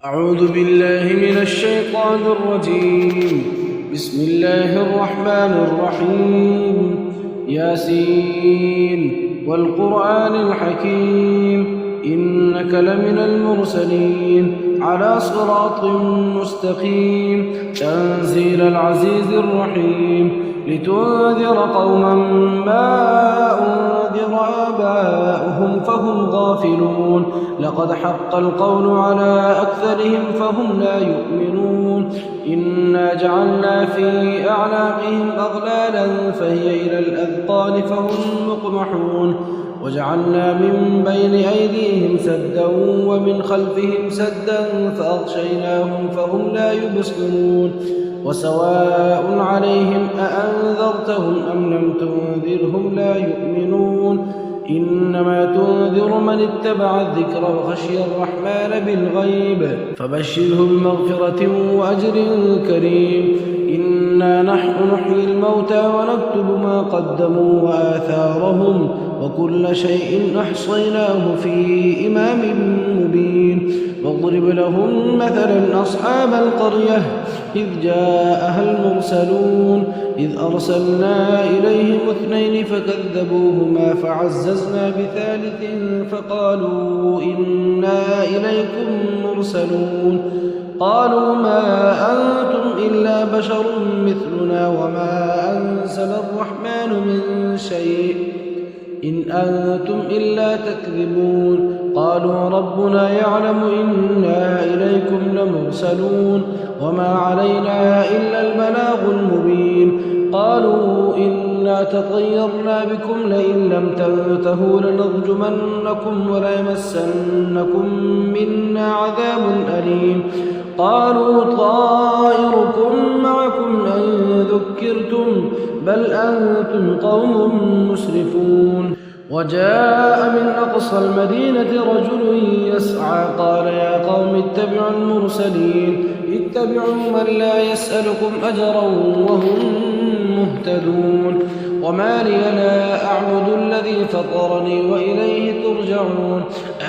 أعوذ بالله من الشيطان الرجيم. بسم الله الرحمن الرحيم. ياسين والقرآن الحكيم إنك لمن المرسلين على صراط مستقيم تنزيل العزيز الرحيم لتنذر قوما ما أنذر آباؤهم فهم غافلون لقد حق القول على أكثرهم فهم لا يؤمنون إنا جعلنا في أعناقهم أغلالا فهي إلى الأذقان فهم مقمحون وجعلنا من بين أيديهم سدا ومن خلفهم سدا فأغشيناهم فهم لا يبصرون وسواء عليهم أأنذرتهم أم لم تنذرهم لا يؤمنون إنما تنذر من اتبع الذكر وخشي الرحمن بالغيب فبشره بمغفرة وأجر كريم إنا نحن نحيي الموتى ونكتب ما قدموا وآثارهم وكل شيء أحصيناه في إمام مبين واضرب لهم مثلا أصحاب القرية إذ جاءها المرسلون إذ أرسلنا إليهم 2 فكذبوهما فعززنا بثالث فقالوا إنا إليكم مرسلون قالوا ما أنتم إلا بشر مثلنا وما أنزل الرحمن من شيء إن أنتم إلا تكذبون قالوا ربنا يعلم إنا إليكم لمرسلون وما علينا إلا البلاغ المبين قالوا إنا تطيرنا بكم لئن لم تنتهوا لنرجمنكم وليمسنكم منا عذاب أليم قالوا طائركم معكم إن ذكرتم بل أنتم قوم مسرفون وجاء من أقصى المدينة رجل يسعى قال يا قوم اتبعوا المرسلين اتبعوا من لا يسألكم أجرا وهم مهتدون وما لي لا أعبد الذي فطرني وإليه ترجعون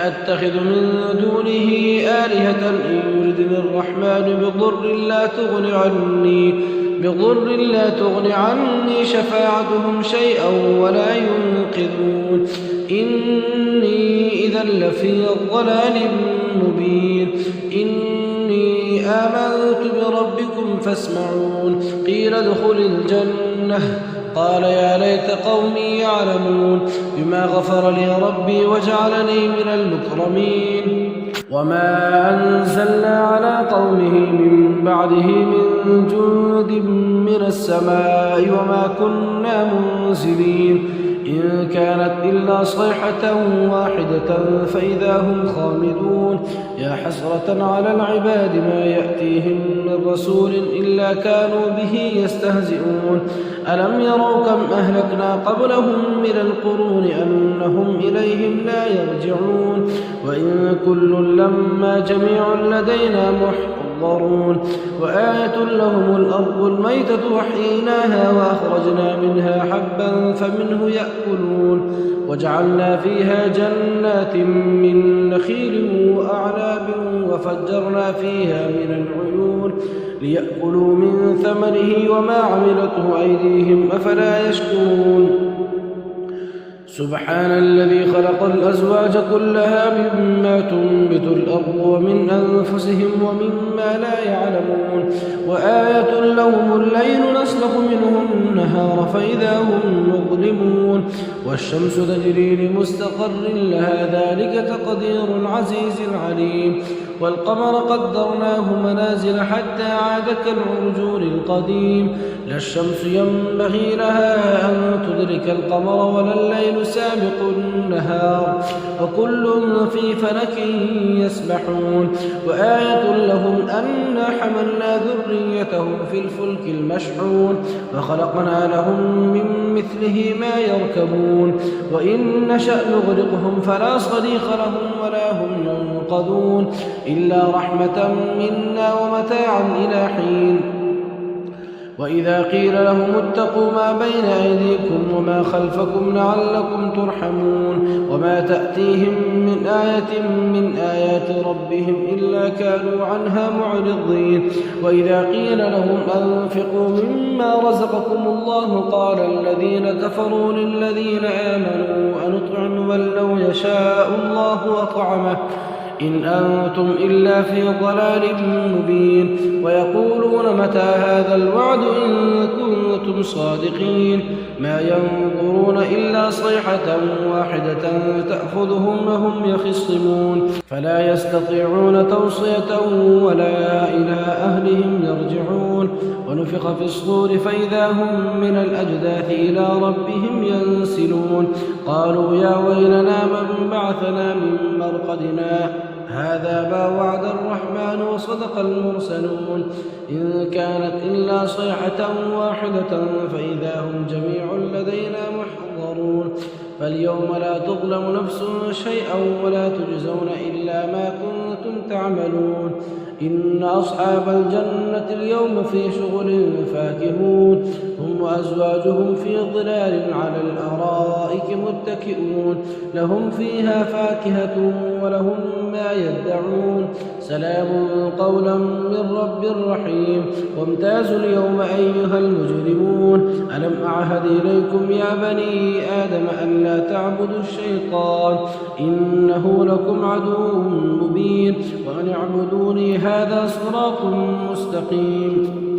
أتخذ من دونه آلهة إن يردني الرحمن بضر لا تغن عني شفاعتهم شيئا ولا ينقذون إني إذا لفي ضلال مبين إني آمنت بربكم فاسمعون قيل ادخل الجنة قال يا ليت قومي يعلمون بما غفر لي ربي وجعلني من المكرمين وما أنزلنا على قومه من بعده من جند من السماء وما كنا منزلين إن كانت إلا صيحة واحدة فإذا هم خامدون يا حسرة على العباد ما يأتيهم من رسول إلا كانوا به يستهزئون ألم يروا كم أهلكنا قبلهم من القرون أنهم إليهم لا يرجعون وإن كل لما جميع لدينا محضرون وآية لهم الأرض الميتة وحييناها وأخرجنا منها حبا فمنه يأكلون وجعلنا فيها جنات من نخيل وأعناب وفجرنا فيها من العيون ليأكلوا من ثمره وما عملته أيديهم أفلا يشكرون سبحان الذي خلق الأزواج كلها مما تنبت الأرض ومن أنفسهم ومما لا يعلمون وآية لهم الليل نسلخ منه النهار فإذا هم مظلمون والشمس تجري لمستقر لها ذلك تقدير العزيز العليم والقمر قدرناه منازل حتى عاد كالعرجون القديم لا الشمس ينبغي لها أن تدرك القمر ولا الليل سابق النهار وكل في فلك يسبحون وآية لهم أنا حملنا ذريتهم في الفلك المشحون وخلقنا لهم من مثله ما يركبون وإن نشأ نغرقهم فلا صريخ لهم ولا هم ينقذون إلا رحمة منا ومتاعا إلى حين وإذا قيل لهم اتقوا ما بين أيديكم وما خلفكم لعلكم ترحمون وما تأتيهم من آية من آيات ربهم إلا كانوا عنها معرضين وإذا قيل لهم أنفقوا مما رزقكم الله قال الذين كفروا للذين آمنوا أنطعم من لو يشاء الله أطعمه إن أنتم إلا في ضلال مبين ويقولون متى هذا الوعد إن كنتم صادقين ما ينظرون إلا صيحة واحدة تأخذهم وهم يخصمون فلا يستطيعون توصية ولا إلى أهلهم يرجعون ونفخ في الصور فإذا هم من الأجداث إلى ربهم ينسلون قالوا يا ويلنا من بعثنا من مرقدنا هذا ما وعد الرحمن وصدق المرسلون إن كانت إلا صيحة واحدة فإذا هم جميع لدينا محضرون فاليوم لا تظلم نفس شيئا ولا تجزون إلا ما كنتم تعملون إن أصحاب الجنة اليوم في شغل فاكهون هم وأزواجهم في ظلال على الأرائك متكئون لهم فيها فاكهة ولهم ما يدعون سلام قولا من رب رحيم وامتازوا اليوم أيها المجرمون ألم أعهد إليكم يا بني آدم أن لا تعبدوا الشيطان إنه لكم عدو مبين وأن اعبدوني هذا صراط مستقيم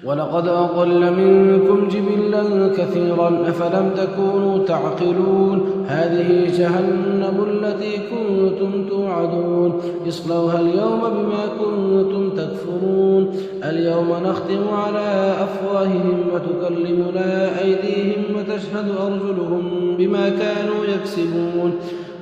ولقد أضل منكم جبلا كثيرا أفلم تكونوا تعقلون هذه جهنم التي كنتم توعدون اصلوها اليوم بما كنتم تكفرون اليوم نختم على أفواههم وتكلمنا أيديهم وتشهد أرجلهم بما كانوا يكسبون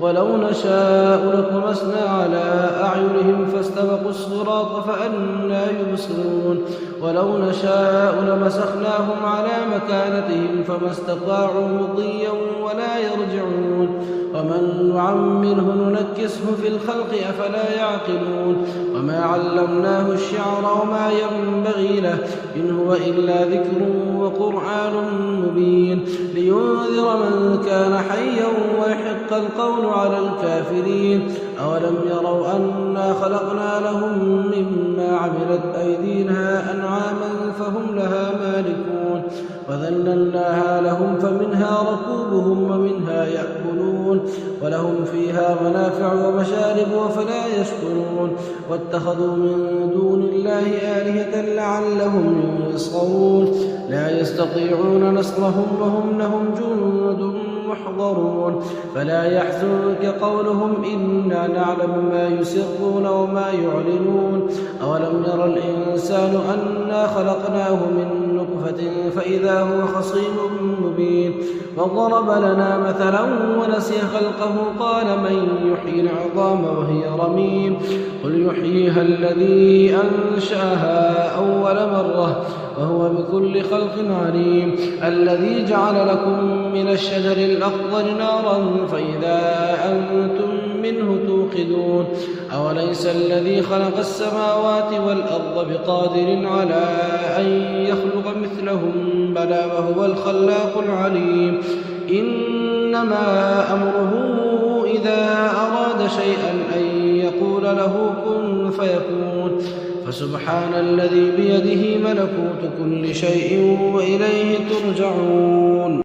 ولو نشاء لطمسنا على أعينهم فاستبقوا الصراط فأنى يبصرون ولو نشاء لمسخناهم على مكانتهم فما استطاعوا مضيا ولا يرجعون ومن نعمره ننكسه في الخلق أفلا يعقلون وما علمناه الشعر وما ينبغي له إن هو إلا ذكر وقرآن مبين لينذر من كان حيا ويحق القول على الكافرين أولم يروا أنا خلقنا لهم مما عملت أيدينا أنعاما فهم لها مالكون وذللناها لهم فمنها ركوبهم ومنها يأكلون ولهم فيها منافع ومشارب وفلا يشكرون واتخذوا من دون الله آلهة لعلهم ينصرون لا يستطيعون نصرهم وهم لهم جند محضرون فلا يحزنك قولهم إنا نعلم ما يسرون وما يعلنون أولم ير الإنسان أنا خلقناه من نطفة فإذا هو خصيم مبين وضرب لنا مثلا ونسي خلقه قال من يحيي العظام وهي رميم قل يحييها الذي أنشأها أول مرة وهو بكل خلق عليم الذي جعل لكم من الشجر الأخضر نارا فإذا أنتم منه توقدون أوليس الذي خلق السماوات والأرض بقادر على أن يخلق مثلهم بلى وهو الخلاق العليم إنما أمره إذا أراد شيئا أن يقول له كن فيكون فسبحان الذي بيده ملكوت كل شيء وإليه ترجعون